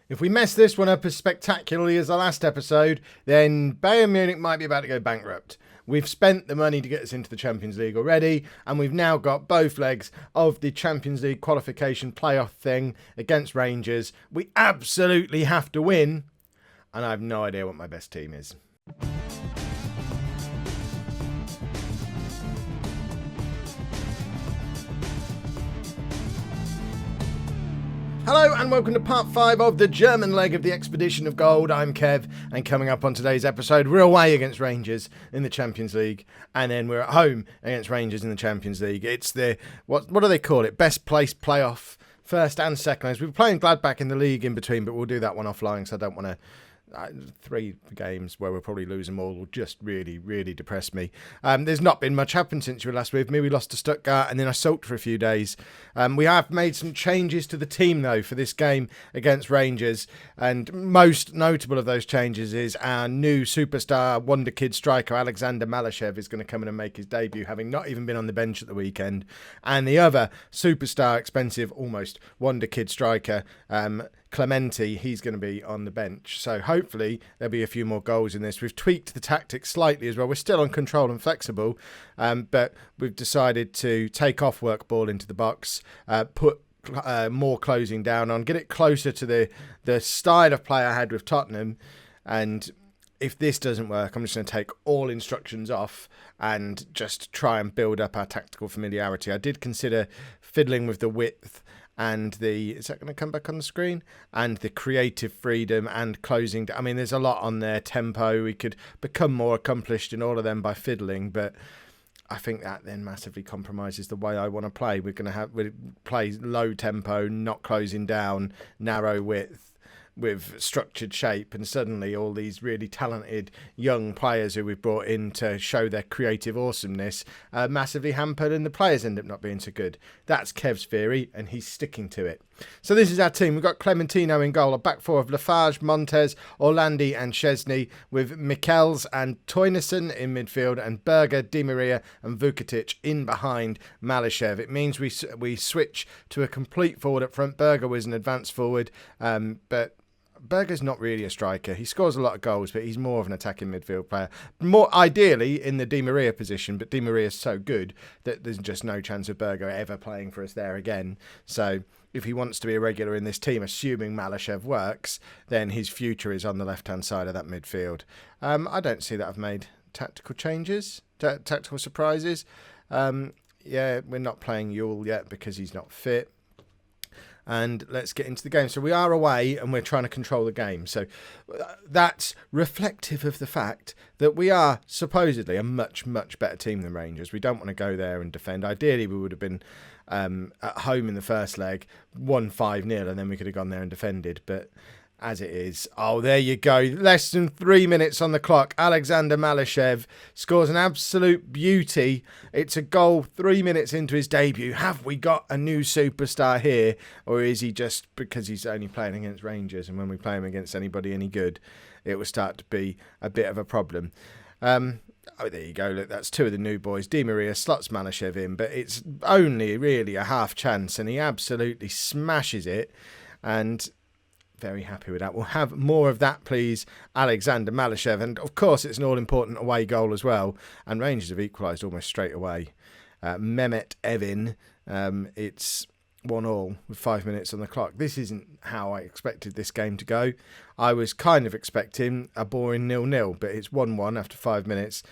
If we mess this one up as spectacularly as the last episode, then Bayern Munich might be about to go bankrupt. We've spent the money to get us into the Champions League already, and we've now got both legs of the Champions League qualification playoff thing against Rangers. We absolutely have to win, and I have no idea what my best team is. Hello and welcome to part 5 of the German leg of the Expedition of Gold. I'm Kev, and coming up on today's episode, we're away against Rangers in the Champions League, and then we're at home against Rangers in the Champions League. It's the, what do they call it? Best place playoff, first and second. We're playing Gladbach in the league in between, but we'll do that one offline, so I don't want to... 3 games where we'll probably lose them all will just really depress me. There's not been much happened since you were last with me. We lost to Stuttgart and then I sulked for a few days. We have made some changes to the team though for this game against Rangers, and most notable of those changes is our new superstar wonder kid striker Alexander Malyshev is going to come in and make his debut, having not even been on the bench at the weekend, and the other superstar expensive almost wonder kid striker Clemente, he's going to be on the bench. So hopefully there'll be a few more goals in this. We've tweaked the tactics slightly as well. We're still on control and flexible, but we've decided to take off work ball into the box, put more closing down on, get it closer to the style of play I had with Tottenham. And if this doesn't work, I'm just going to take all instructions off and just try and build up our tactical familiarity. I did consider fiddling with the width and is that going to come back on the screen? And the creative freedom and closing. I mean, there's a lot on there. Tempo. We could become more accomplished in all of them by fiddling, but I think that then massively compromises the way I want to play. We play low tempo, not closing down, narrow width, with structured shape, and suddenly all these really talented young players who we've brought in to show their creative awesomeness are massively hampered, and the players end up not being so good. That's Kev's theory, and he's sticking to it. So this is our team. We've got Clementino in goal, a back four of Lafarge, Montes, Orlandi and Szczesny, with Michels and Toyneson in midfield, and Berger, Di Maria and Vukotic in behind Malyshev. It means we switch to a complete forward up front. Berger was an advanced forward, but Berger's not really a striker. He scores a lot of goals, but he's more of an attacking midfield player. More ideally in the Di Maria position, but Di Maria's so good that there's just no chance of Berger ever playing for us there again. So if he wants to be a regular in this team, assuming Malyshev works, then his future is on the left-hand side of that midfield. I don't see that I've made tactical changes, tactical surprises. Yeah, we're not playing Yule yet because he's not fit. And let's get into the game. So we are away and we're trying to control the game. So that's reflective of the fact that we are supposedly a much better team than Rangers. We don't want to go there and defend. Ideally, we would have been at home in the first leg, won 5-0, and then we could have gone there and defended. But as it is, oh, there you go. Less than 3 minutes on the clock. Alexander Malyshev scores an absolute beauty. It's a goal 3 minutes into his debut. Have we got a new superstar here? Or is he just, because he's only playing against Rangers, and when we play him against anybody any good, it will start to be a bit of a problem. Oh, there you go. Look, that's two of the new boys. Di Maria slots Malyshev in, but it's only really a half chance, and he absolutely smashes it. And very happy with that. We'll have more of that, please, Alexander Malyshev. And, of course, it's an all-important away goal as well. And Rangers have equalised almost straight away. Mehmet Evin, it's 1-1 with 5 minutes on the clock. This isn't how I expected this game to go. I was kind of expecting a boring 0-0, but it's 1-1 after 5 minutes.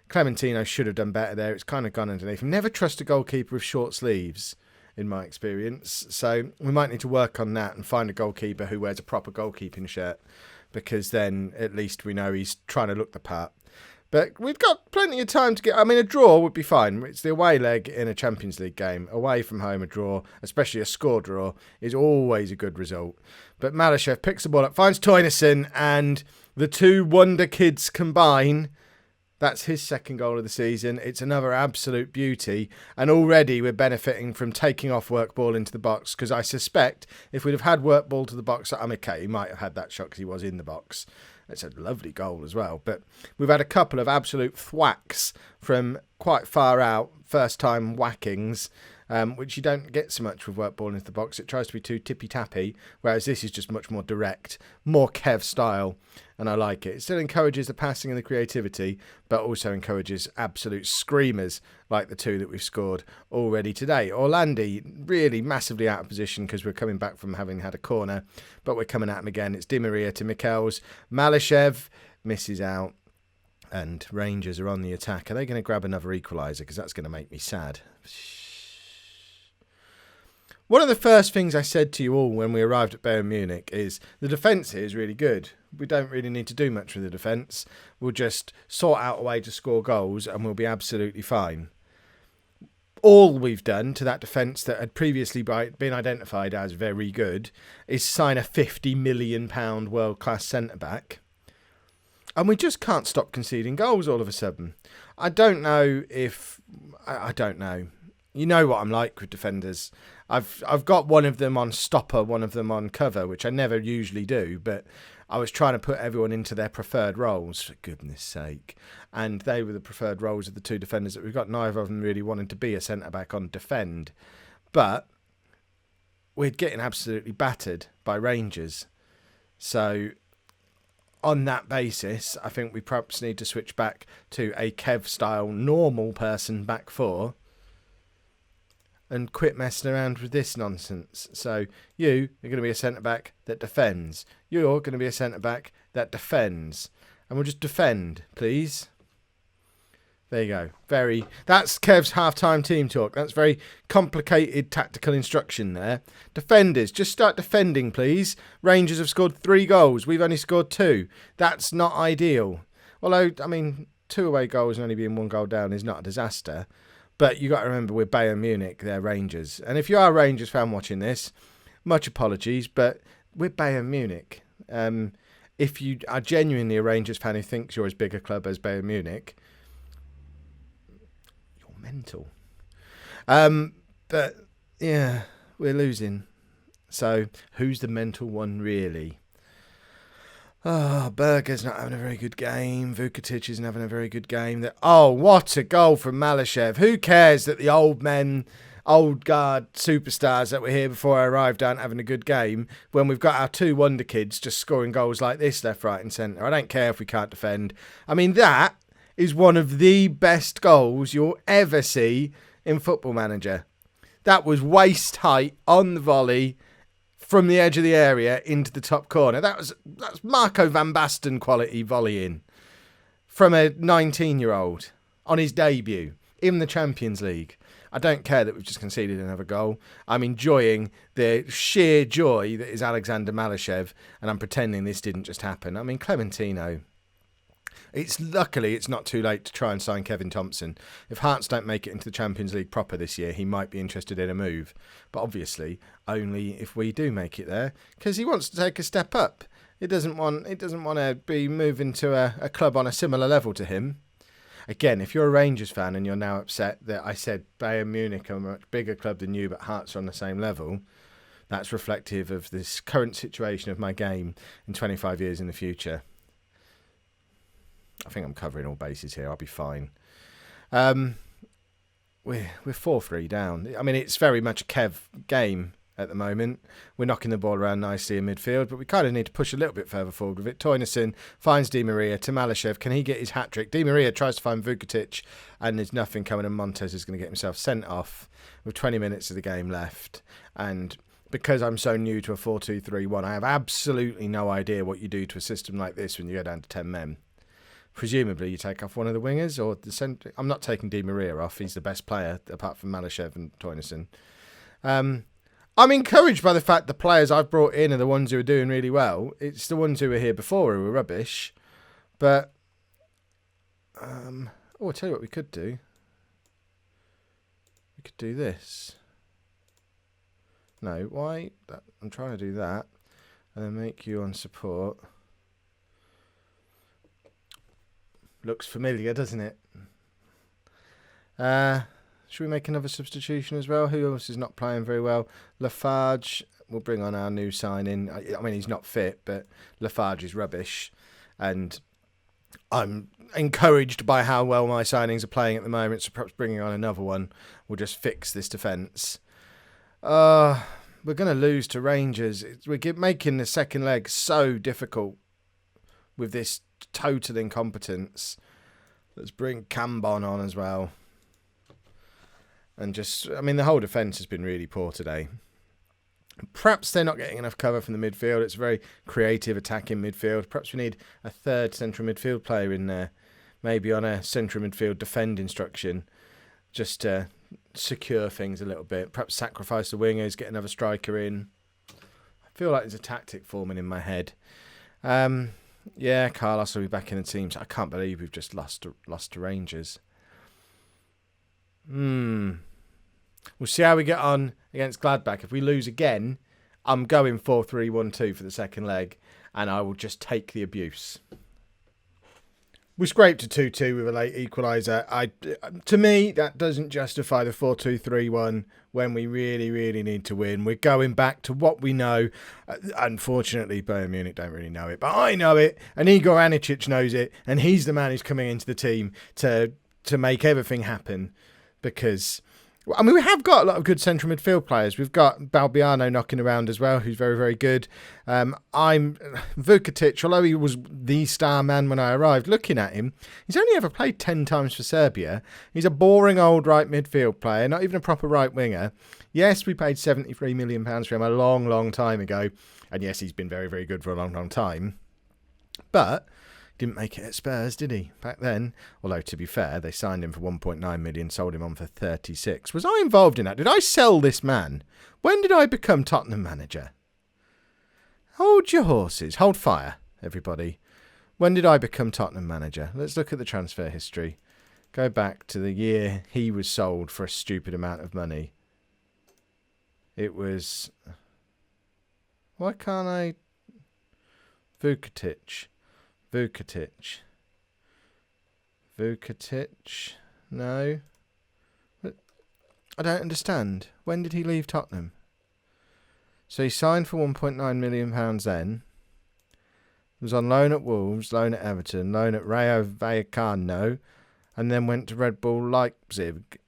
Clementino should have done better there. It's kind of gone underneath. Never trust a goalkeeper with short sleeves, in my experience. So we might need to work on that and find a goalkeeper who wears a proper goalkeeping shirt, because then at least we know he's trying to look the part. But we've got plenty of time to get... I mean, a draw would be fine. It's the away leg in a Champions League game. Away from home, a draw, especially a score draw, is always a good result. But Malyshev picks the ball up, finds Toyneson, and the two wonder kids combine. That's his second goal of the season. It's another absolute beauty. And already we're benefiting from taking off work ball into the box, because I suspect if we'd have had work ball to the box, I'm okay, he might have had that shot because he was in the box. It's a lovely goal as well. But we've had a couple of absolute thwacks from quite far out, first-time whackings. which you don't get so much with work ball into the box. It tries to be too tippy-tappy, whereas this is just much more direct, more Kev style, and I like it. It still encourages the passing and the creativity, but also encourages absolute screamers like the two that we've scored already today. Orlandi really massively out of position because we're coming back from having had a corner, but we're coming at him again. It's Di Maria to Michels. Malyshev misses out, and Rangers are on the attack. Are they going to grab another equaliser? Because that's going to make me sad. One of the first things I said to you all when we arrived at Bayern Munich is the defence here is really good. We don't really need to do much with the defence. We'll just sort out a way to score goals and we'll be absolutely fine. All we've done to that defence that had previously been identified as very good is sign a £50 million world-class centre-back. And we just can't stop conceding goals all of a sudden. I don't know. You know what I'm like with defenders. I've got one of them on stopper, one of them on cover, which I never usually do, but I was trying to put everyone into their preferred roles, for goodness sake. And they were the preferred roles of the two defenders that we've got. Neither of them really wanted to be a centre-back on defend. But we're getting absolutely battered by Rangers. So on that basis, I think we perhaps need to switch back to a Kev-style normal person back four and quit messing around with this nonsense. So you are going to be a centre-back that defends. You're going to be a centre-back that defends. And we'll just defend, please. There you go. That's Kev's half-time team talk. That's very complicated tactical instruction there. Defenders, just start defending, please. Rangers have scored 3 goals. We've only scored 2. That's not ideal. Although, 2 away goals and only being 1 goal down is not a disaster. But you got to remember, we're Bayern Munich, they're Rangers. And if you are a Rangers fan watching this, much apologies, but we're Bayern Munich. If you are genuinely a Rangers fan who thinks you're as big a club as Bayern Munich, you're mental. But yeah, we're losing. So who's the mental one really? Berger's not having a very good game. Vukotic isn't having a very good game. What a goal from Malyshev. Who cares that the old guard superstars that were here before I arrived aren't having a good game when we've got our 2 wonder kids just scoring goals like this left, right and centre. I don't care if we can't defend. That is one of the best goals you'll ever see in Football Manager. That was waist height on the volley from the edge of the area into the top corner. That's Marco van Basten quality volleying from a 19-year-old on his debut in the Champions League. I don't care that we've just conceded another goal. I'm enjoying the sheer joy that is Alexander Malyshev, and I'm pretending this didn't just happen. Clementino. Luckily it's not too late to try and sign Kevin Thompson. If Hearts don't make it into the Champions League proper this year, he might be interested in a move. But obviously only if we do make it there, because he wants to take a step up. He doesn't want to be moving to a club on a similar level to him. Again, if you're a Rangers fan and you're now upset that I said Bayern Munich are a much bigger club than you, but Hearts are on the same level, that's reflective of this current situation of my game in 25 years in the future. I think I'm covering all bases here. I'll be fine. We're 4-3 down. It's very much a Kev game at the moment. We're knocking the ball around nicely in midfield, but we kind of need to push a little bit further forward with it. Toynerson finds Di Maria to Malyshev. Can he get his hat-trick? Di Maria tries to find Vukotic, and there's nothing coming, and Montez is going to get himself sent off with 20 minutes of the game left. And because I'm so new to a 4-2-3-1, I have absolutely no idea what you do to a system like this when you go down to 10 men. Presumably you take off one of the wingers or the centre. I'm not taking Di Maria off. He's the best player apart from Malyshev and Toynerson. I'm encouraged by the fact the players I've brought in are the ones who are doing really well. It's the ones who were here before who were rubbish. But I'll tell you what we could do. We could do this. No, why? I'm trying to do that. And then make you on support. Looks familiar, doesn't it? Should we make another substitution as well? Who else is not playing very well? Lafarge. We'll bring on our new signing. He's not fit, but Lafarge is rubbish. And I'm encouraged by how well my signings are playing at the moment, so perhaps bringing on another one will just fix this defence. We're going to lose to Rangers. We're making the second leg so difficult with this total incompetence. Let's bring Cambon on as well. And the whole defence has been really poor today. Perhaps they're not getting enough cover from the midfield. It's a very creative attacking midfield. Perhaps we need a third central midfield player in there. Maybe on a central midfield defend instruction. Just to secure things a little bit. Perhaps sacrifice the wingers, get another striker in. I feel like there's a tactic forming in my head. Carlos will be back in the team. So I can't believe we've just lost to Rangers. We'll see how we get on against Gladbach. If we lose again, I'm going 4-3-1-2 for the second leg, and I will just take the abuse. We scraped a 2-2 with a late equaliser. To me, that doesn't justify the 4-2-3-1 when we really, really need to win. We're going back to what we know. Unfortunately, Bayern Munich don't really know it, but I know it, and Igor Anicic knows it, and he's the man who's coming into the team to make everything happen. Because, we have got a lot of good central midfield players. We've got Balbiano knocking around as well, who's very, very good. Vukatic, although he was the star man when I arrived, looking at him, he's only ever played 10 times for Serbia. He's a boring old right midfield player, not even a proper right winger. Yes, we paid £73 million for him a long, long time ago. And yes, he's been very, very good for a long, long time. But didn't make it at Spurs, did he, back then? Although, to be fair, they signed him for 1.9 million, sold him on for 36. Was I involved in that? Did I sell this man? When did I become Tottenham manager? Hold your horses. Hold fire, everybody. When did I become Tottenham manager? Let's look at the transfer history. Go back to the year he was sold for a stupid amount of money. It was... Why can't I... Vukatic. No. I don't understand. When did he leave Tottenham? So he signed for £1.9 million then. Was on loan at Wolves, loan at Everton, loan at Rayo Vallecano, and then went to Red Bull Leipzig.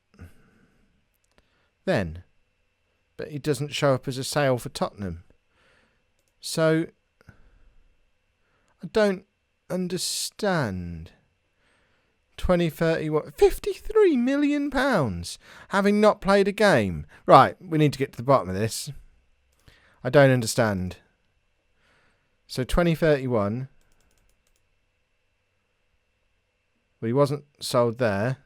But he doesn't show up as a sale for Tottenham. So I don't understand. 2031, £53 million, having not played a game. Right, we need to get to the bottom of this. I don't understand. So 2031. Well, he wasn't sold there.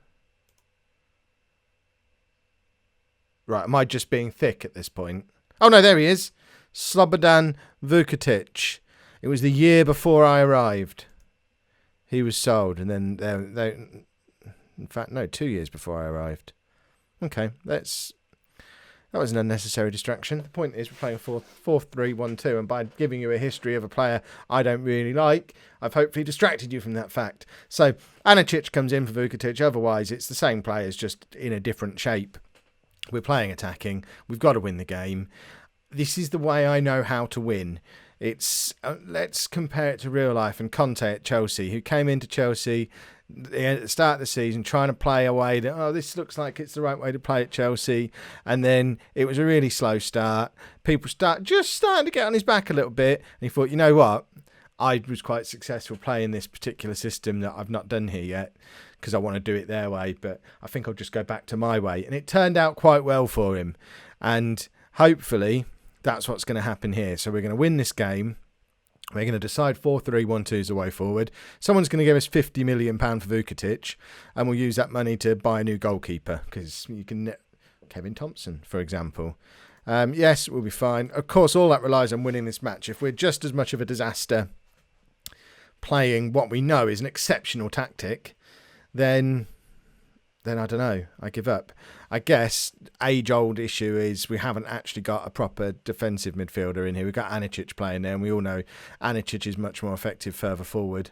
Right, am I just being thick at this point? Oh no, there he is. Slobodan Vukatic. It was the year before I arrived. He was sold, and then in fact, no, 2 years before I arrived. Okay, that was an unnecessary distraction. The point is, we're playing 4-3-1-2, and by giving you a history of a player I don't really like, I've hopefully distracted you from that fact. So Anicic comes in for Vukatic. Otherwise, it's the same players, just in a different shape. We're playing attacking. We've got to win the game. This is the way I know how to win. It's let's compare it to real life and Conte at Chelsea, who came into Chelsea at the start of the season trying to play a way that, this looks like it's the right way to play at Chelsea, and then it was a really slow start. People starting to get on his back a little bit, and he thought, you know what, I was quite successful playing this particular system that I've not done here yet because I want to do it their way, but I think I'll just go back to my way. And it turned out quite well for him, and hopefully that's what's going to happen here. So we're going to win this game. We're going to decide 4-3-1-2 is the way forward. Someone's going to give us £50 million for Vukatic, and we'll use that money to buy a new goalkeeper, because you can... Kevin Thompson, for example. Yes, we'll be fine. Of course, all that relies on winning this match. If we're just as much of a disaster playing what we know is an exceptional tactic, then I don't know. I give up. I guess age-old issue is we haven't actually got a proper defensive midfielder in here. We've got Anicic playing there, and we all know Anicic is much more effective further forward.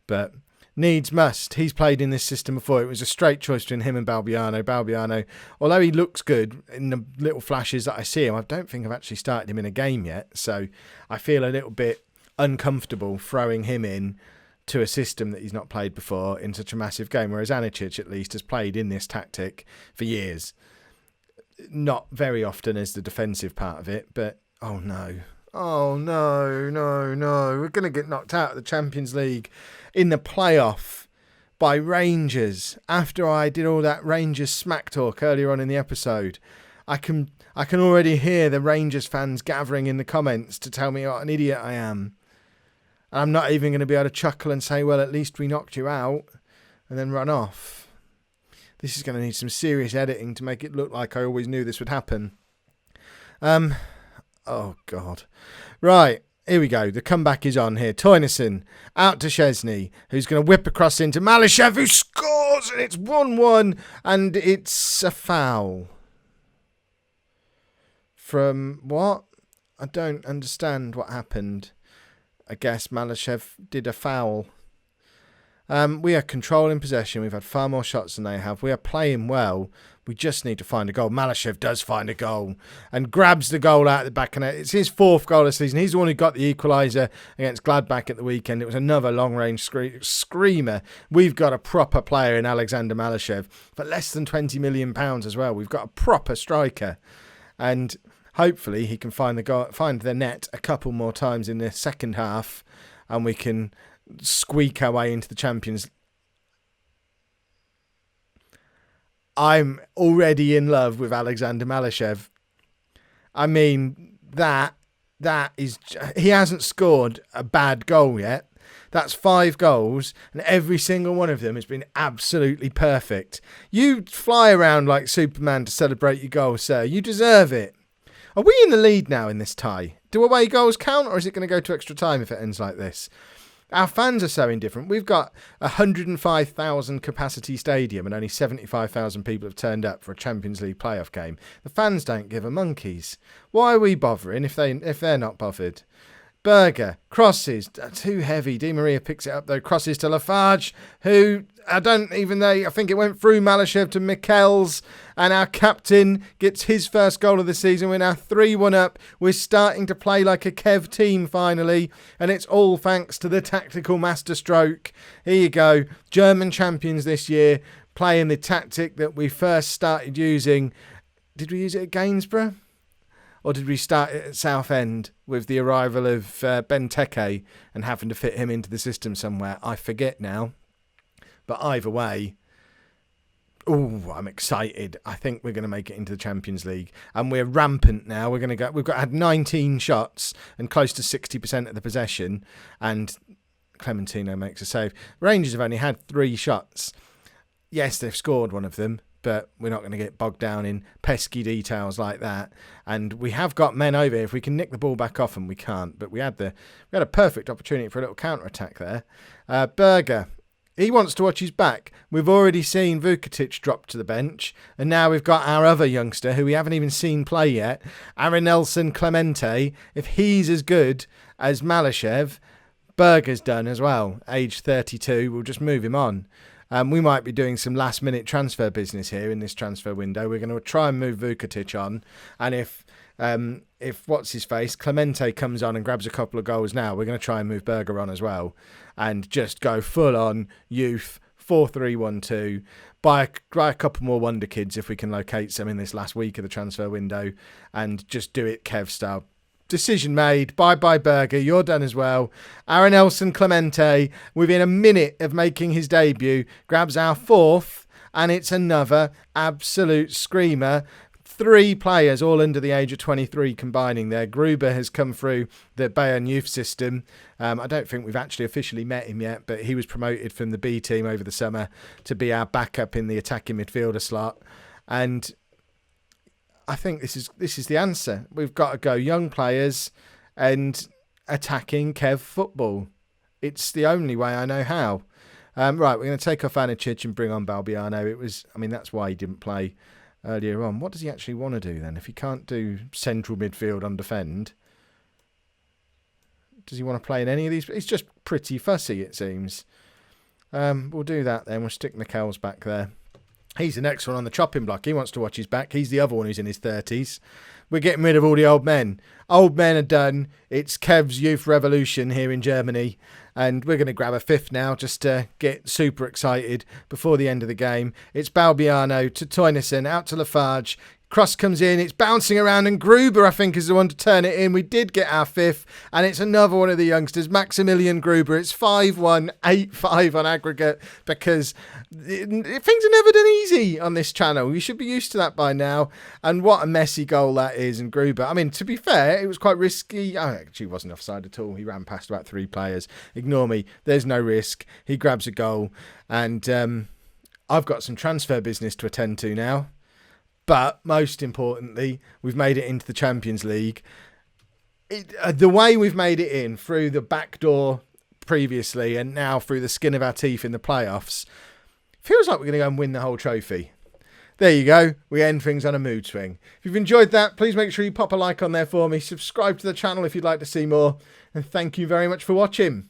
But needs must. He's played in this system before. It was a straight choice between him and Balbiano. Balbiano, although he looks good in the little flashes that I see him, I don't think I've actually started him in a game yet. So I feel a little bit uncomfortable throwing him in to a system that he's not played before in such a massive game, whereas Anicic at least has played in this tactic for years. not very often as the defensive part of it, but oh no. We're going to get knocked out of the Champions League in the playoff by Rangers. After I did all that Rangers smack talk earlier on in the episode, I can already hear the Rangers fans gathering in the comments to tell me what an idiot I am. And I'm not even going to be able to chuckle and say, well, at least we knocked you out, and then run off. This is going to need some serious editing to make it look like I always knew this would happen. Oh, God. Right, here we go. The comeback is on here. Toynison out to Chesney, who's going to whip across into Malyshev, who scores, and it's 1-1, and it's a foul. From what? I don't understand what happened. I guess Malyshev did a foul. We are controlling possession. We've had far more shots than they have. We are playing well. We just need to find a goal. Malyshev does find a goal and grabs the goal out of the back of the net. It's his 4th goal of the season. He's the one who got the equaliser against Gladbach at the weekend. It was another long-range screamer. We've got a proper player in Alexander Malyshev for less than £20 million as well. We've got a proper striker. And hopefully he can find the net a couple more times in the second half, and we can squeak our way into the Champions. I'm already in love with Alexander Malyshev. I mean, that is... He hasn't scored a bad goal yet. That's 5 goals, and every single one of them has been absolutely perfect. You fly around like Superman to celebrate your goal, sir. You deserve it. Are we in the lead now in this tie? Do away goals count, or is it going to go to extra time if it ends like this? Our fans are so indifferent. We've got a 105,000 capacity stadium and only 75,000 people have turned up for a Champions League playoff game. The fans don't give a monkeys. Why are we bothering if they're not bothered? Berger, crosses, too heavy. Di Maria picks it up though, crosses to Lafarge, who, I think it went through Malyshev to Michels, and our captain gets his first goal of the season. We're now 3-1 up. We're starting to play like a Kev team finally, and it's all thanks to the tactical masterstroke. Here you go, German champions this year, playing the tactic that we first started using. Did we use it at Gainsborough? Or did we start it at Southend with the arrival of Benteke and having to fit him into the system somewhere? I forget now. But either way, I'm excited. I think we're going to make it into the Champions League. And we're rampant now. We've had 19 shots and close to 60% of the possession. And Clementino makes a save. Rangers have only had 3 shots. Yes, they've scored one of them, but we're not going to get bogged down in pesky details like that. And we have got men over here. If we can nick the ball back off them, we can't. But we had a perfect opportunity for a little counter-attack there. Berger, he wants to watch his back. We've already seen Vukotic drop to the bench. And now we've got our other youngster, who we haven't even seen play yet, Arinelson Clemente. If he's as good as Malyshev, Berger's done as well. Age 32, we'll just move him on. We might be doing some last-minute transfer business here in this transfer window. We're going to try and move Vukotic on. And if what's-his-face, Clemente comes on and grabs a couple of goals now, we're going to try and move Berger on as well. And just go full-on youth, 4-3-1-2. Buy a couple more wonder kids if we can locate some in this last week of the transfer window. And just do it Kev style. Decision made. Bye-bye, Berger. You're done as well. Arinelson Clemente, within a minute of making his debut, grabs our 4th, and it's another absolute screamer. 3 players, all under the age of 23, combining there. Gruber has come through the Bayern youth system. I don't think we've actually officially met him yet, but he was promoted from the B team over the summer to be our backup in the attacking midfielder slot. And I think this is the answer. We've got to go young players and attacking Kev football. It's the only way I know how. Right, we're going to take off Anicic and bring on Balbiano. That's why he didn't play earlier on. What does he actually want to do then? If he can't do central midfield on defend, does he want to play in any of these? He's just pretty fussy, it seems. We'll do that then. We'll stick Michels back there. He's the next one on the chopping block. He wants to watch his back. He's the other one who's in his 30s. We're getting rid of all the old men. Old men are done. It's Kev's youth revolution here in Germany. And we're going to grab a 5th now just to get super excited before the end of the game. It's Balbiano to Toynison, out to Lafarge. Cross comes in, it's bouncing around, and Gruber, I think, is the one to turn it in. We did get our fifth, and it's another one of the youngsters, Maximilian Gruber. It's 5-1, 8-5 on aggregate, because things are never done easy on this channel. You should be used to that by now. And what a messy goal that is. And Gruber, I mean, to be fair, it was quite risky. Oh, actually, he wasn't offside at all. He ran past about 3 players. Ignore me. There's no risk. He grabs a goal, and I've got some transfer business to attend to now. But most importantly, we've made it into the Champions League. The way we've made it in through the back door previously and now through the skin of our teeth in the playoffs, feels like we're going to go and win the whole trophy. There you go. We end things on a mood swing. If you've enjoyed that, please make sure you pop a like on there for me. Subscribe to the channel if you'd like to see more. And thank you very much for watching.